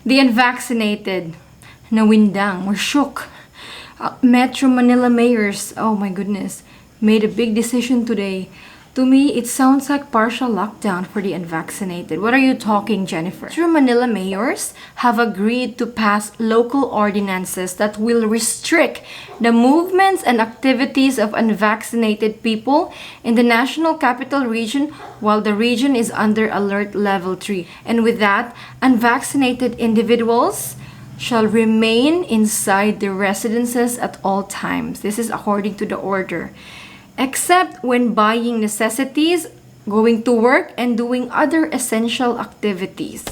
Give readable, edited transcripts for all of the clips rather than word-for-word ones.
The unvaccinated, nawindang, were shook. Metro Manila mayors, oh my goodness, made a big decision today. To me, it sounds like partial lockdown for the unvaccinated. What are you talking, Jennifer? Metro Manila mayors have agreed to pass local ordinances that will restrict the movements and activities of unvaccinated people in the National Capital Region while the region is under Alert Level 3. And with that, unvaccinated individuals shall remain inside their residences at all times. This is according to the order. Except when buying necessities, going to work, and doing other essential activities.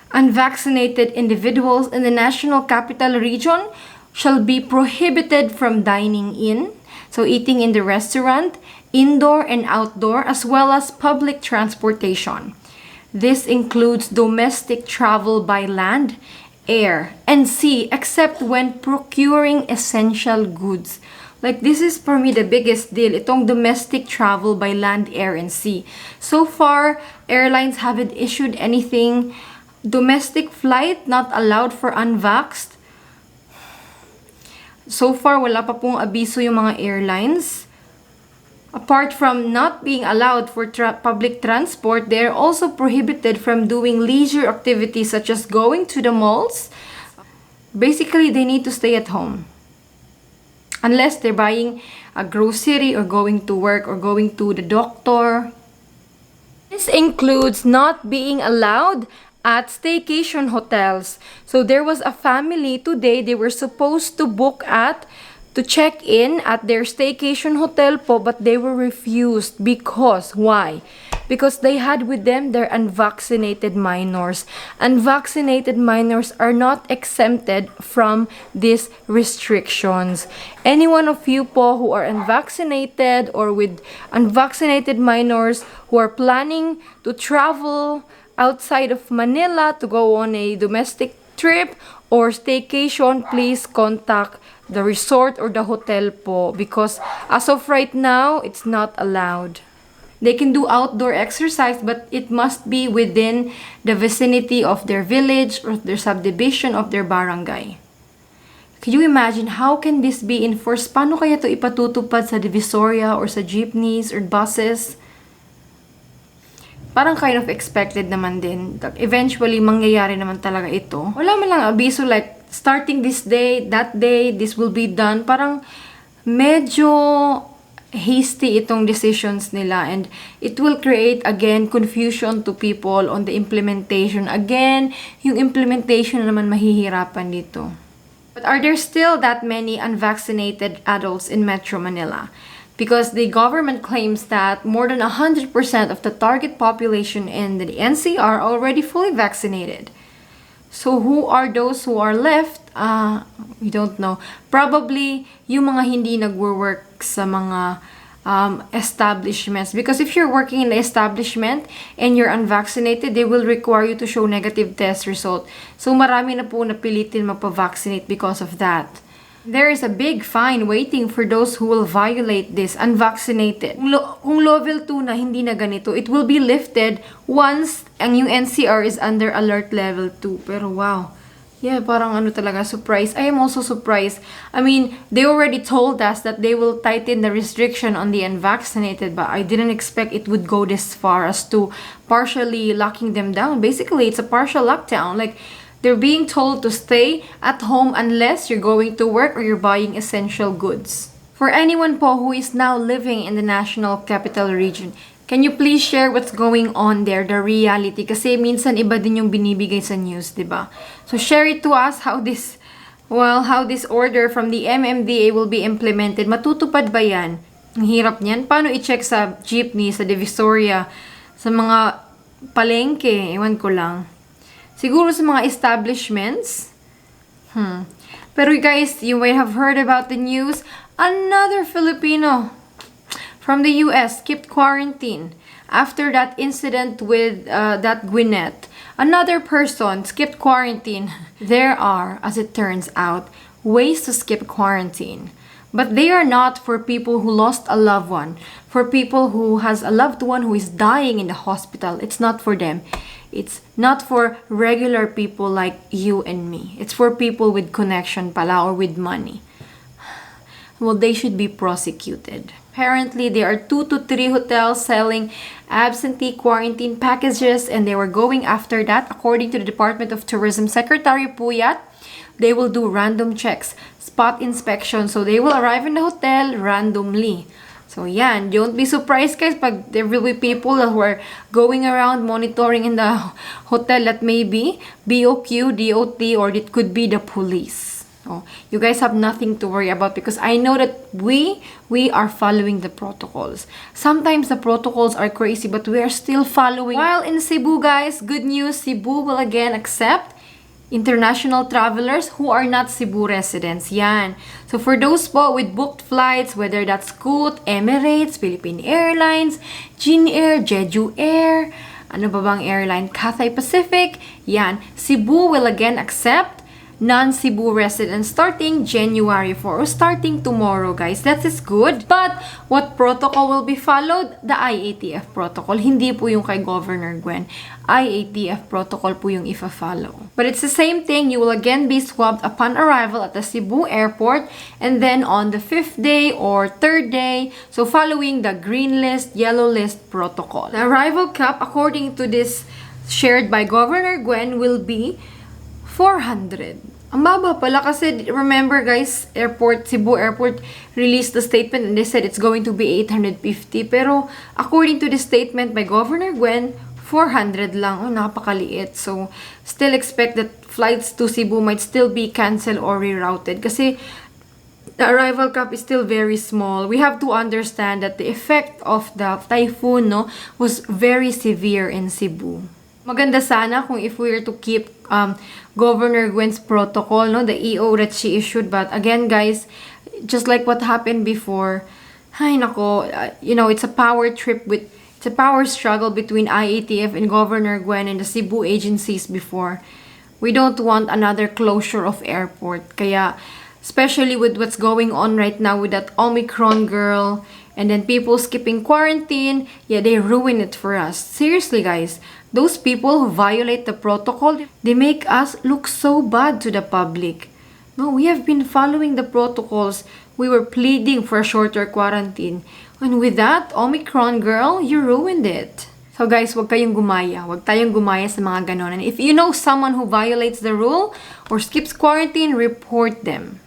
Unvaccinated individuals in the National Capital Region shall be prohibited from dining in, so eating in the restaurant, indoor and outdoor, as well as public transportation. This includes domestic travel by land, air, and sea, except when procuring essential goods. Like, this is for me the biggest deal, itong domestic travel by land, air, and sea. So far, airlines haven't issued anything. Domestic flight not allowed for unvaxxed. So far, wala pa pong abiso yung mga airlines. Apart from not being allowed for public transport, they are also prohibited from doing leisure activities such as going to the malls. Basically, they need to stay at home. Unless they're buying a grocery or going to work or going to the doctor. This includes not being allowed at staycation hotels. So there was a family today, they were supposed to to check in at their staycation hotel po, but they were refused. Because, why? Because they had with them their unvaccinated minors. Unvaccinated minors are not exempted from these restrictions. Any one of you po who are unvaccinated or with unvaccinated minors who are planning to travel outside of Manila to go on a domestic trip or staycation, please contact the resort or the hotel po, because as of right now, it's not allowed. They can do outdoor exercise, but it must be within the vicinity of their village or their subdivision of their barangay. Can you imagine how can this be enforced? Paano kaya to ipatutupad sa Divisoria or sa jeepneys or buses? Parang kind of expected naman din. Eventually, mangyayari naman talaga ito. Wala man lang abiso like, starting this day, that day, this will be done. Parang medyo hasty itong decisions nila, and it will create again confusion to people on the implementation. Again, yung implementation naman mahihirapan dito. But are there still that many unvaccinated adults in Metro Manila? Because the government claims that more than 100% of the target population in the NCR are already fully vaccinated. So who are those who are left? We don't know. Probably yung mga hindi nagwo-work sa mga establishments. Because if you're working in the establishment and you're unvaccinated, they will require you to show negative test result. So marami na po napilitin magpa-vaccinate because of that. There is a big fine waiting for those who will violate this, unvaccinated. Kung level 2 na hindi na ganito, it will be lifted once ang yung NCR is under alert level 2. Pero wow. Yeah, parang ano talaga, surprise. I am also surprised. I mean, they already told us that they will tighten the restriction on the unvaccinated, but I didn't expect it would go this far as to partially locking them down. Basically, it's a partial lockdown. Like, they're being told to stay at home unless you're going to work or you're buying essential goods. For anyone po who is now living in the National Capital Region, can you please share what's going on there, the reality? Kasi minsan iba din yung binibigay sa news, diba? So share it to us how this order from the MMDA will be implemented. Matutupad ba yan? Ang hirap niyan. Paano i-check sa jeepney, sa Divisoria, sa mga palengke? Ewan ko lang. Siguro sa mga establishments. Pero guys, you may have heard about the news. Another Filipino from the US skipped quarantine after that incident with that Gwyneth. Another person skipped quarantine. There are, as it turns out, ways to skip quarantine. But they are not for people who lost a loved one. For people who has a loved one who is dying in the hospital. It's not for them. It's not for regular people like you and me. It's for people with connection pala or with money. Well, they should be prosecuted. Apparently, there are 2 to 3 hotels selling absentee quarantine packages, and they were going after that. According to the Department of Tourism Secretary Puyat, they will do random checks, spot inspection. So they will arrive in the hotel randomly. So yan, don't be surprised guys pag there will be people who are going around monitoring in the hotel that may be BOQ, DOT, or it could be the police. Oh, you guys have nothing to worry about because I know that we are following the protocols. Sometimes the protocols are crazy but we are still following. While in Cebu guys, good news, Cebu will again accept international travelers who are not Cebu residents. Yan. So for those po with booked flights, whether that's Scoot, Emirates, Philippine Airlines, Jin Air, Jeju Air, ano ba bang airline? Cathay Pacific. Yan. Cebu will again accept non-Cebu residents starting January 4 or starting tomorrow, guys. That is good. But what protocol will be followed? The IATF protocol. Hindi po yung kay Governor Gwen. IATF protocol po yung ifa-follow. But it's the same thing. You will again be swabbed upon arrival at the Cebu airport and then on the 5th day or 3rd day, so following the green list, yellow list protocol. The arrival cap, according to this shared by Governor Gwen, will be 400. Ang baba pala kasi remember guys, Cebu Airport released the statement and they said it's going to be 850. Pero according to the statement by Governor Gwen, 400 lang. Oh, napakaliit. So, still expect that flights to Cebu might still be canceled or rerouted kasi the arrival cap is still very small. We have to understand that the effect of the typhoon was very severe in Cebu. Maganda sana kung if we were to keep Governor Gwen's protocol, the EO that she issued. But again, guys, just like what happened before, ay nako, it's a power trip it's a power struggle between IATF and Governor Gwen and the Cebu agencies before. We don't want another closure of airport. Kaya, especially with what's going on right now with that Omicron girl, and then people skipping quarantine, yeah, they ruin it for us. Seriously, guys. Those people who violate the protocol, they make us look so bad to the public. No, we have been following the protocols. We were pleading for a shorter quarantine. And with that, Omicron girl, you ruined it. So guys, wag kayong gumaya. Wag tayong gumaya sa mga ganon. And if you know someone who violates the rule or skips quarantine, report them.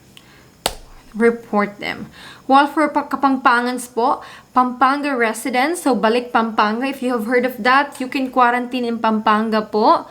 Report them. While for Kapampangans po, Pampanga residents, so balik Pampanga, if you have heard of that, you can quarantine in Pampanga po.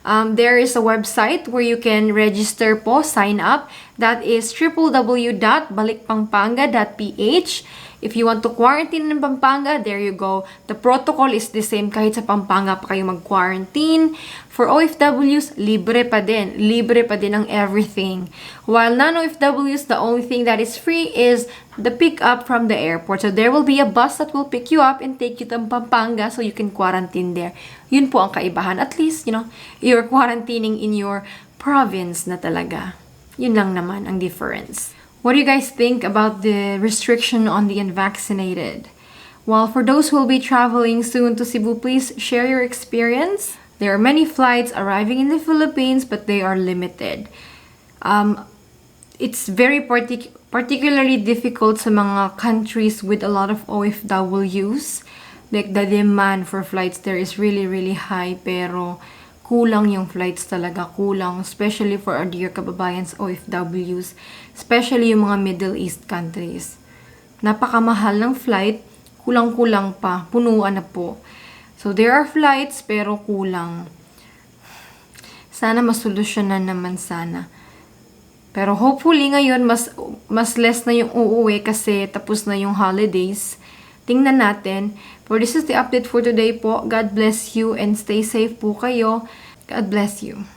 There is a website where you can register po, sign up. That is www.balikpampanga.ph. If you want to quarantine in Pampanga, there you go. The protocol is the same kahit sa Pampanga pa kayo mag-quarantine. For OFWs, libre pa din. Libre pa din ang everything. While non-OFWs, the only thing that is free is the pick-up from the airport. So there will be a bus that will pick you up and take you to Pampanga so you can quarantine there. Yun po ang kaibahan. At least, you're quarantining in your province na talaga. Yun lang naman ang difference. What do you guys think about the restriction on the unvaccinated? Well, for those who will be traveling soon to Cebu, please share your experience. There are many flights arriving in the Philippines, but they are limited. It's very particularly difficult sa mga countries with a lot of OFWs. Like the demand for flights there is really, really high, pero kulang yung flights talaga, kulang. Especially for our dear kababayans OFWs. Especially yung mga Middle East countries. Napakamahal ng flight, kulang-kulang pa, punuan na po. So there are flights pero kulang. Sana masolusyonan naman sana. Pero hopefully ngayon mas less na yung uuwi kasi tapos na yung holidays. Tingnan natin. For this is the update for today po. God bless you and stay safe po kayo. God bless you.